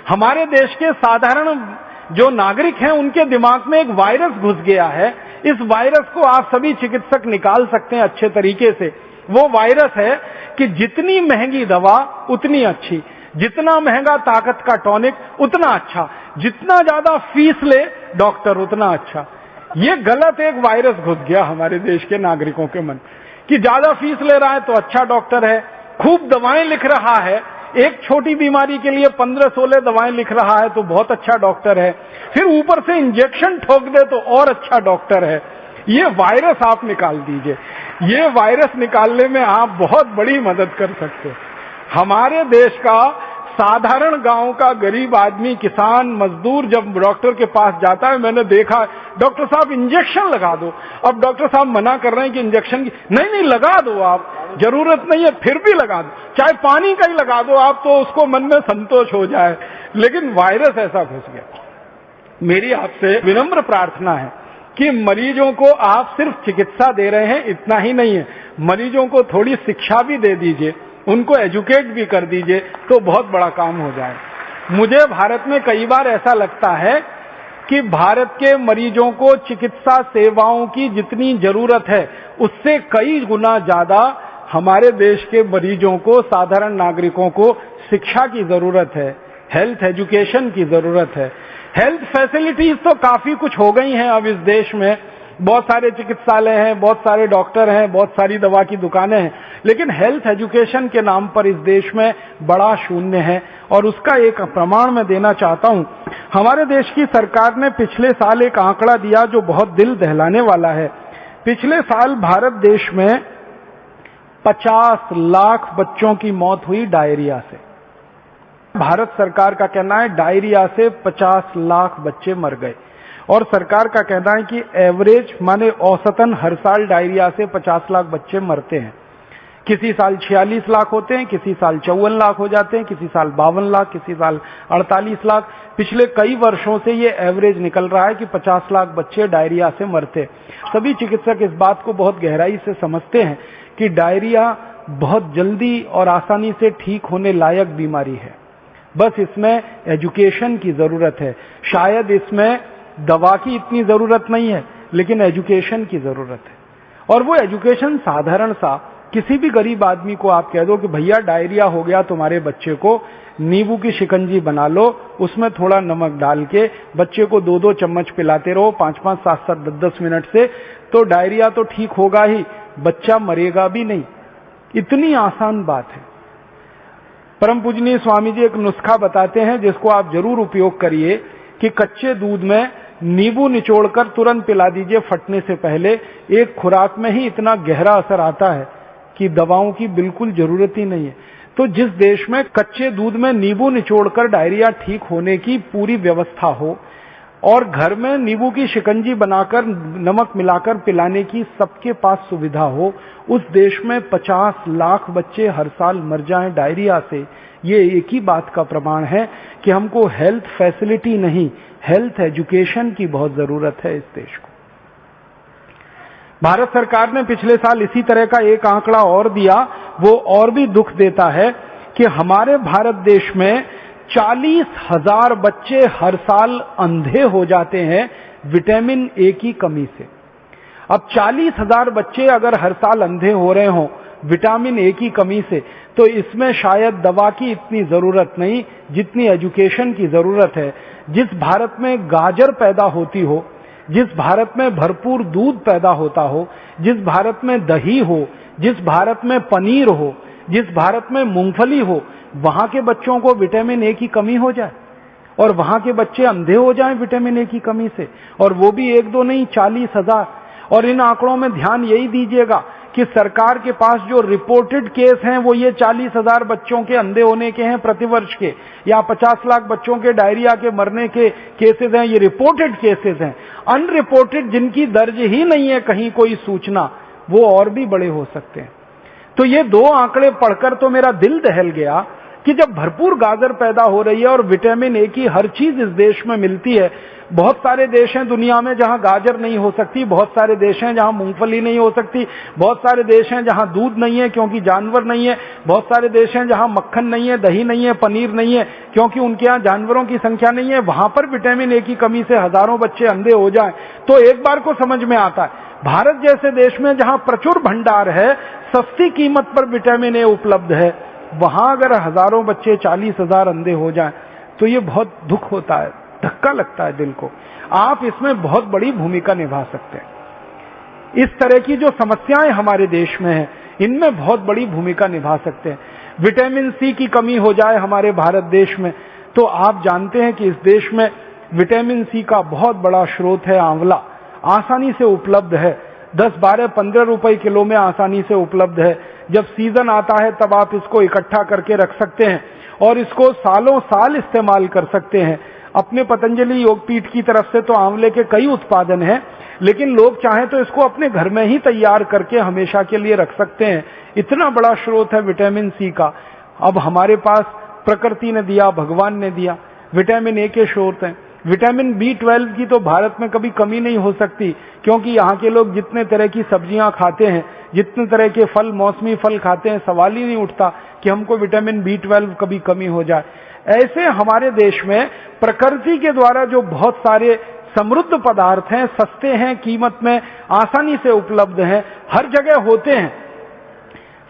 हमारे देश के साधारण जो नागरिक हैं उनके दिमाग में एक वायरस घुस गया है। इस वायरस को आप सभी चिकित्सक निकाल सकते हैं अच्छे तरीके से। वो वायरस है कि जितनी महंगी दवा उतनी अच्छी, जितना महंगा ताकत का टॉनिक उतना अच्छा, जितना ज्यादा फीस ले डॉक्टर उतना अच्छा। ये गलत एक वायरस घुस गया हमारे देश के नागरिकों के मन कि ज्यादा फीस ले रहा है तो अच्छा डॉक्टर है, खूब दवाएं लिख रहा है, एक छोटी बीमारी के लिए 15-16 दवाएं लिख रहा है तो बहुत अच्छा डॉक्टर है, फिर ऊपर से इंजेक्शन ठोक दे तो और अच्छा डॉक्टर है। ये वायरस आप निकाल दीजिए। ये वायरस निकालने में आप बहुत बड़ी मदद कर सकते हैं। हमारे देश का साधारण गांव का गरीब आदमी, किसान, मजदूर जब डॉक्टर के पास जाता है, मैंने देखा डॉक्टर साहब इंजेक्शन लगा दो। अब डॉक्टर साहब मना कर रहे हैं कि इंजेक्शन की नहीं लगा दो, आप जरूरत नहीं है, फिर भी लगा दो, चाहे पानी का ही लगा दो आप, तो उसको मन में संतोष हो जाए। लेकिन वायरस ऐसा घुस गया। मेरी आपसे विनम्र प्रार्थना है कि मरीजों को आप सिर्फ चिकित्सा दे रहे हैं इतना ही नहीं है, मरीजों को थोड़ी शिक्षा भी दे दीजिए, उनको एजुकेट भी कर दीजिए तो बहुत बड़ा काम हो जाए। मुझे भारत में कई बार ऐसा लगता है कि भारत के मरीजों को चिकित्सा सेवाओं की जितनी जरूरत है उससे कई गुना ज्यादा हमारे देश के मरीजों को, साधारण नागरिकों को शिक्षा की जरूरत है, हेल्थ एजुकेशन की जरूरत है। हेल्थ फैसिलिटीज तो काफी कुछ हो गई हैं अब इस देश में, बहुत सारे चिकित्सालय हैं, बहुत सारे डॉक्टर हैं, बहुत सारी दवा की दुकानें हैं, लेकिन हेल्थ एजुकेशन के नाम पर इस देश में बड़ा शून्य है। और उसका एक प्रमाण मैं देना चाहता हूं। हमारे देश की सरकार ने पिछले साल एक आंकड़ा दिया जो बहुत दिल दहलाने वाला है। पिछले साल भारत देश में 50 लाख बच्चों की मौत हुई डायरिया से। भारत सरकार का कहना है डायरिया से 50 लाख बच्चे मर गए, और सरकार का कहना है कि एवरेज माने औसतन हर साल डायरिया से 50 लाख बच्चे मरते हैं। किसी साल 46 लाख होते हैं, किसी साल 54 लाख हो जाते हैं, किसी साल 52 लाख, किसी साल 48 लाख। पिछले कई वर्षों से ये एवरेज निकल रहा है कि 50 लाख बच्चे डायरिया से मरते। सभी चिकित्सक इस बात को बहुत गहराई से समझते हैं कि डायरिया बहुत जल्दी और आसानी से ठीक होने लायक बीमारी है, बस इसमें एजुकेशन की जरूरत है। शायद इसमें दवा की इतनी जरूरत नहीं है, लेकिन एजुकेशन की जरूरत है। और वो एजुकेशन साधारण सा, किसी भी गरीब आदमी को आप कह दो कि भैया डायरिया हो गया तुम्हारे बच्चे को, नींबू की शिकंजी बना लो, उसमें थोड़ा नमक डाल के बच्चे को 2-2 चम्मच पिलाते रहो 5-5, 7-7, 10-10 मिनट से, तो डायरिया तो ठीक होगा ही, बच्चा मरेगा भी नहीं। इतनी आसान बात है। परम पूजनीय स्वामी जी एक नुस्खा बताते हैं जिसको आप जरूर उपयोग करिए कि कच्चे दूध में नींबू निचोड़कर तुरंत पिला दीजिए फटने से पहले। एक खुराक में ही इतना गहरा असर आता है कि दवाओं की बिल्कुल जरूरत ही नहीं है। तो जिस देश में कच्चे दूध में नींबू निचोड़कर डायरिया ठीक होने की पूरी व्यवस्था हो और घर में नींबू की शिकंजी बनाकर नमक मिलाकर पिलाने की सबके पास सुविधा हो, उस देश में 50 लाख बच्चे हर साल मर जाएं डायरिया से, ये एक ही बात का प्रमाण है कि हमको हेल्थ फैसिलिटी नहीं, हेल्थ एजुकेशन की बहुत जरूरत है इस देश को। भारत सरकार ने पिछले साल इसी तरह का एक आंकड़ा और दिया, वो और भी दुख देता है कि हमारे भारत देश में 40,000 बच्चे हर साल अंधे हो जाते हैं विटामिन ए की कमी से। अब 40,000 बच्चे अगर हर साल अंधे हो रहे हों विटामिन ए की कमी से, तो इसमें शायद दवा की इतनी जरूरत नहीं जितनी एजुकेशन की जरूरत है। जिस भारत में गाजर पैदा होती हो, जिस भारत में भरपूर दूध पैदा होता हो, जिस भारत में दही हो, जिस भारत में पनीर हो, जिस भारत में मूंगफली हो, वहां के बच्चों को विटामिन ए की कमी हो जाए और वहां के बच्चे अंधे हो जाएं विटामिन ए की कमी से, और वो भी 1-2 नहीं 40,000। और इन आंकड़ों में ध्यान यही दीजिएगा कि सरकार के पास जो रिपोर्टेड केस हैं वो ये 40,000 बच्चों के अंधे होने के हैं प्रतिवर्ष के, या 50 लाख बच्चों के डायरिया के मरने के केसेस हैं, ये रिपोर्टेड केसेस हैं। अनरिपोर्टेड जिनकी दर्ज ही नहीं है कहीं कोई सूचना, वो और भी बड़े हो सकते हैं। तो ये 2 आंकड़े पढ़कर तो मेरा दिल दहल गया कि जब भरपूर गाजर पैदा हो रही है और विटामिन ए की हर चीज इस देश में मिलती है। बहुत सारे देश हैं दुनिया में जहां गाजर नहीं हो सकती, बहुत सारे देश हैं जहां मूंगफली नहीं हो सकती, बहुत सारे देश हैं जहां दूध नहीं है क्योंकि जानवर नहीं है, बहुत सारे देश हैं जहां मक्खन नहीं है, दही नहीं है, पनीर नहीं है क्योंकि उनके यहाँ जानवरों की संख्या नहीं है। वहां पर विटामिन ए की कमी से हजारों बच्चे अंधे हो जाएं तो एक बार को समझ में आता है। भारत जैसे देश में जहां प्रचुर भंडार है, सस्ती कीमत पर विटामिन ए उपलब्ध है, वहां अगर हजारों बच्चे 40,000 अंधे हो जाएं तो ये बहुत दुख होता है, धक्का लगता है दिल को। आप इसमें बहुत बड़ी भूमिका निभा सकते हैं। इस तरह की जो समस्याएं हमारे देश में हैं, इनमें बहुत बड़ी भूमिका निभा सकते हैं। विटामिन सी की कमी हो जाए हमारे भारत देश में तो आप जानते हैं कि इस देश में विटामिन सी का बहुत बड़ा स्रोत है आंवला, आसानी से उपलब्ध है, 10, 12, 15 रुपए किलो में आसानी से उपलब्ध है। जब सीजन आता है तब आप इसको इकट्ठा करके रख सकते हैं और इसको सालों साल इस्तेमाल कर सकते हैं। अपने पतंजलि योगपीठ की तरफ से तो आंवले के कई उत्पादन हैं, लेकिन लोग चाहें तो इसको अपने घर में ही तैयार करके हमेशा के लिए रख सकते हैं। इतना बड़ा स्रोत है विटामिन सी का। अब हमारे पास प्रकृति ने दिया, भगवान ने दिया, विटामिन ए के स्रोत हैं। विटामिन B12 की तो भारत में कभी कमी नहीं हो सकती क्योंकि यहाँ के लोग जितने तरह की सब्जियां खाते हैं, जितने तरह के फल, मौसमी फल खाते हैं, सवाल ही नहीं उठता कि हमको विटामिन B12 कभी कमी हो जाए। ऐसे हमारे देश में प्रकृति के द्वारा जो बहुत सारे समृद्ध पदार्थ हैं, सस्ते हैं, कीमत में आसानी से उपलब्ध हैं, हर जगह होते हैं।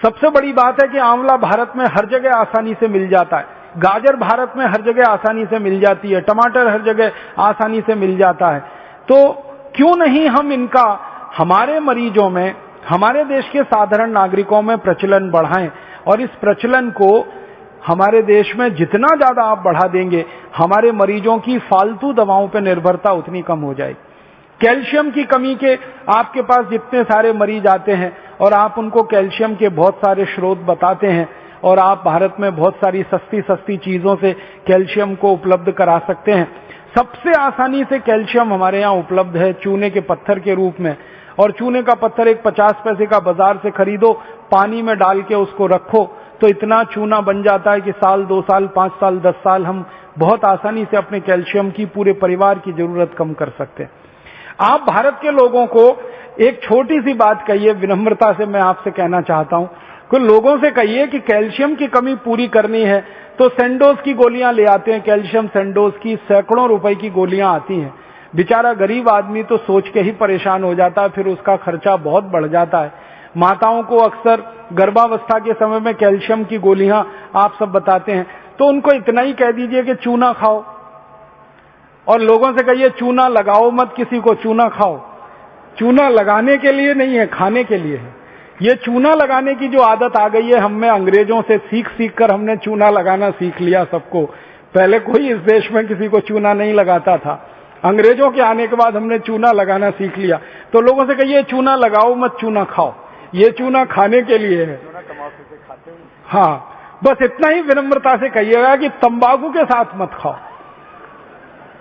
सबसे बड़ी बात है कि आंवला भारत में हर जगह आसानी से मिल जाता है, गाजर भारत में हर जगह आसानी से मिल जाती है, टमाटर हर जगह आसानी से मिल जाता है। तो क्यों नहीं हम इनका हमारे मरीजों में, हमारे देश के साधारण नागरिकों में प्रचलन बढ़ाएं। और इस प्रचलन को हमारे देश में जितना ज्यादा आप बढ़ा देंगे, हमारे मरीजों की फालतू दवाओं पर निर्भरता उतनी कम हो जाएगी। कैल्शियम की कमी के आपके पास जितने सारे मरीज आते हैं और आप उनको कैल्शियम के बहुत सारे स्रोत बताते हैं और आप भारत में बहुत सारी सस्ती सस्ती चीजों से कैल्शियम को उपलब्ध करा सकते हैं। सबसे आसानी से कैल्शियम हमारे यहाँ उपलब्ध है चूने के पत्थर के रूप में। और चूने का पत्थर एक 50 पैसे का बाजार से खरीदो, पानी में डाल के उसको रखो तो इतना चूना बन जाता है कि साल, 2 साल, 5 साल, 10 साल हम बहुत आसानी से अपने कैल्शियम की पूरे परिवार की जरूरत कम कर सकते हैं। आप भारत के लोगों को एक छोटी सी बात कहिए, विनम्रता से मैं आपसे कहना चाहता हूं कि लोगों से कहिए कि कैल्शियम की कमी पूरी करनी है तो सेंडोज की गोलियां ले आते हैं। कैल्शियम सेंडोज की सैकड़ों रुपए की गोलियां आती हैं। बेचारा गरीब आदमी तो सोच के ही परेशान हो जाता है, फिर उसका खर्चा बहुत बढ़ जाता है। माताओं को अक्सर गर्भावस्था के समय में कैल्शियम की गोलियां आप सब बताते हैं, तो उनको इतना ही कह दीजिए कि चूना खाओ, और लोगों से कहिए चूना लगाओ मत, किसी को चूना खाओ। चूना लगाने के लिए नहीं है, खाने के लिए है। ये चूना लगाने की जो आदत आ गई है हम में, अंग्रेजों से सीख सीख कर हमने चूना लगाना सीख लिया सबको। पहले कोई इस देश में किसी को चूना नहीं लगाता था, अंग्रेजों के आने के बाद हमने चूना लगाना सीख लिया। तो लोगों से कहिए चूना लगाओ मत, चूना खाओ। ये चूना खाने के लिए है। हाँ, बस इतना ही विनम्रता से कहिएगा कि तंबाकू के साथ मत खाओ।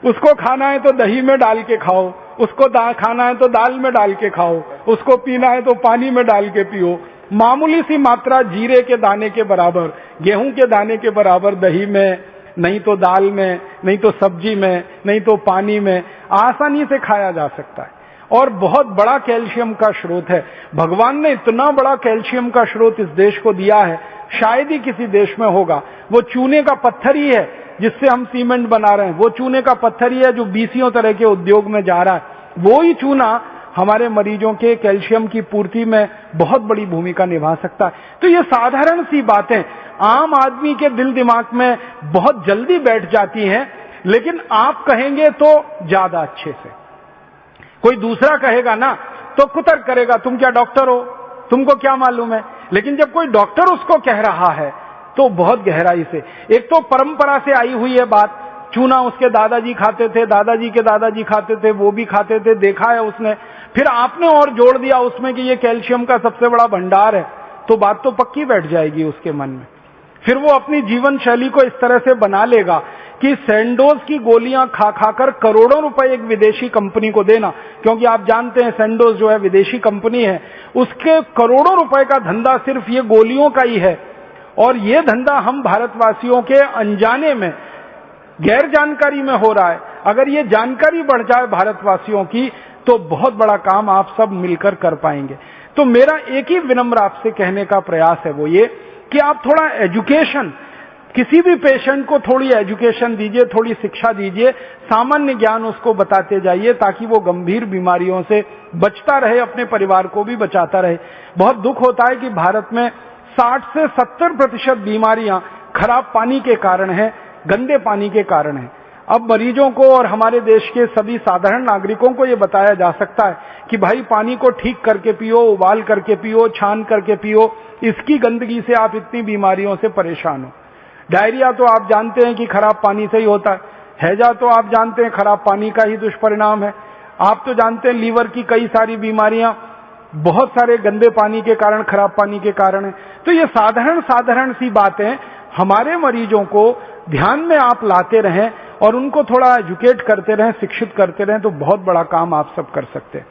उसको खाना है तो दही में डाल के खाओ, उसको खाना है तो दाल में डाल के खाओ, उसको पीना है तो पानी में डाल के पियो। मामूली सी मात्रा जीरे के दाने के बराबर, गेहूं के दाने के बराबर दही में, नहीं तो दाल में, नहीं तो सब्जी में, नहीं तो पानी में आसानी से खाया जा सकता है और बहुत बड़ा कैल्शियम का स्रोत है। भगवान ने इतना बड़ा कैल्शियम का स्रोत इस देश को दिया है, शायद ही किसी देश में होगा। वो चूने का पत्थर ही है जिससे हम सीमेंट बना रहे हैं, वो चूने का पत्थर ही है जो 20 तरह के उद्योग में जा रहा है। वो ही चूना हमारे मरीजों के कैल्शियम की पूर्ति में बहुत बड़ी भूमिका निभा सकता है। तो ये साधारण सी बातें आम आदमी के दिल दिमाग में बहुत जल्दी बैठ जाती हैं, लेकिन आप कहेंगे तो ज्यादा अच्छे से। कोई दूसरा कहेगा ना तो कुतर्क करेगा, तुम क्या डॉक्टर हो, तुमको क्या मालूम है। लेकिन जब कोई डॉक्टर उसको कह रहा है तो बहुत गहराई से, एक तो परंपरा से आई हुई है बात, चूना उसके दादाजी खाते थे, दादाजी के दादाजी खाते थे, वो भी खाते थे, देखा है उसने। फिर आपने और जोड़ दिया उसमें कि ये कैल्शियम का सबसे बड़ा भंडार है, तो बात तो पक्की बैठ जाएगी उसके मन में। फिर वो अपनी जीवन शैली को इस तरह से बना लेगा कि सैंडोज की गोलियां खा खाकर करोड़ों रुपए एक विदेशी कंपनी को देना, क्योंकि आप जानते हैं सैंडोज जो है विदेशी कंपनी है, उसके करोड़ों रुपए का धंधा सिर्फ ये गोलियों का ही है। और ये धंधा हम भारतवासियों के अनजाने में, गैर जानकारी में हो रहा है। अगर ये जानकारी बढ़ जाए भारतवासियों की तो बहुत बड़ा काम आप सब मिलकर कर पाएंगे। तो मेरा एक ही विनम्र आपसे कहने का प्रयास है वो ये कि आप थोड़ा एजुकेशन, किसी भी पेशेंट को थोड़ी एजुकेशन दीजिए, थोड़ी शिक्षा दीजिए, सामान्य ज्ञान उसको बताते जाइए ताकि वो गंभीर बीमारियों से बचता रहे, अपने परिवार को भी बचाता रहे। बहुत दुख होता है कि भारत में 60 से 70% बीमारियां खराब पानी के कारण है, गंदे पानी के कारण है। अब मरीजों को और हमारे देश के सभी साधारण नागरिकों को ये बताया जा सकता है कि भाई पानी को ठीक करके पियो, उबाल करके पियो, छान करके पियो, इसकी गंदगी से आप इतनी बीमारियों से परेशान हो। डायरिया तो आप जानते हैं कि खराब पानी से ही होता है, हैजा तो आप जानते हैं खराब पानी का ही दुष्परिणाम है। आप तो जानते हैं लीवर की कई सारी बीमारियां बहुत सारे गंदे पानी के कारण, खराब पानी के कारण है। तो ये साधारण सी बातें हमारे मरीजों को ध्यान में आप लाते रहें और उनको थोड़ा एजुकेट करते रहें, शिक्षित करते रहें, तो बहुत बड़ा काम आप सब कर सकते हैं।